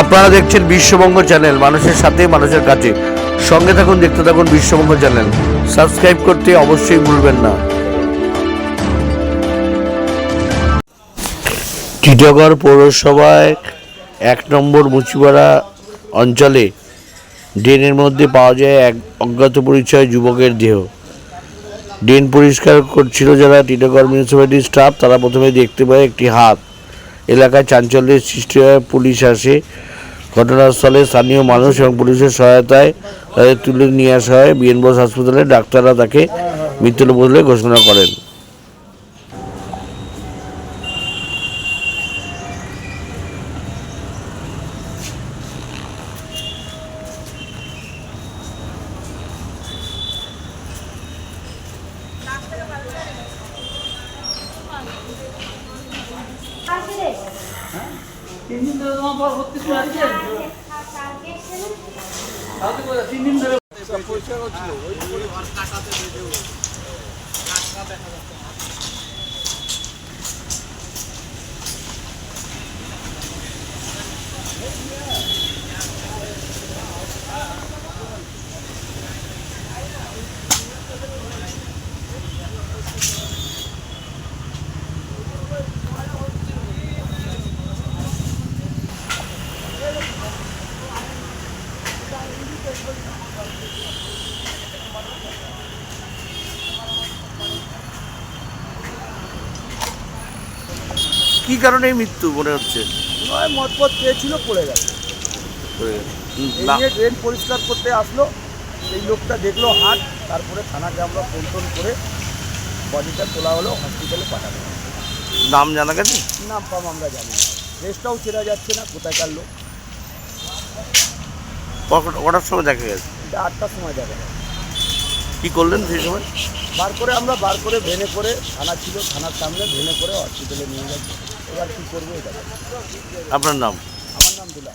আপনারা দেখছেন বিশ্ববঙ্গ চ্যানেল, মানুষের সাথে মানুষের কাছে। সঙ্গে থাকুন, দেখতে থাকুন বিশ্ববঙ্গ চ্যানেল। সাবস্ক্রাইব করতে অবশ্যই ভুলবেন না। টিটাগড় পৌরসভায় 1 নম্বর মুচিপাড়া অঞ্চলে ড্রেনের মধ্যে পাওয়া যায় এক অজ্ঞাত পরিচয় যুবকের দেহ। ড্রেন পরিষ্কার করছিল যারা টিটাগড় মিউনিসিপ্যালিটির স্টাফ, তারা প্রথমে দেখতে পায় একটি হাত। এলাকায় চাঞ্চল্যের সৃষ্টি হয়। পুলিশ আসে। ঘটনাস্থলে স্থানীয় মানুষ এবং পুলিশের সহায়তায় তাদের তুলে নিয়ে আসা হয় বিএন বোস হাসপাতালে। ডাক্তাররা তাকে মৃত বলে ঘোষণা করেন। কি কারণে মৃত্যু মনে হচ্ছে? নয় মদপথ পেয়েছিল, পড়ে গেছে। ড্রেন পরিষ্কার করতে আসলো, এই লোকটা দেখলো হাত, তারপরে থানাকে আমরা ফোন করে বডিটা তোলা হলো, হসপিটালে পাঠানো। নাম জানা গেছে? নাম পাম আমরা জানি না, ড্রেসটাও চেনা যাচ্ছে না কোথায়কার লোক। কটার সময় দেখা গেছে? এটা 8টার সময় দেখা গেছে। কী করলেন সেই সময়? আমরা বার করে ভেনে করে, থানা ছিল, থানার সামনে ভেনে করে হসপিটালে নিয়ে যাচ্ছি। এবার কী করবো এটা। আপনার নাম? আমার নাম দুলা।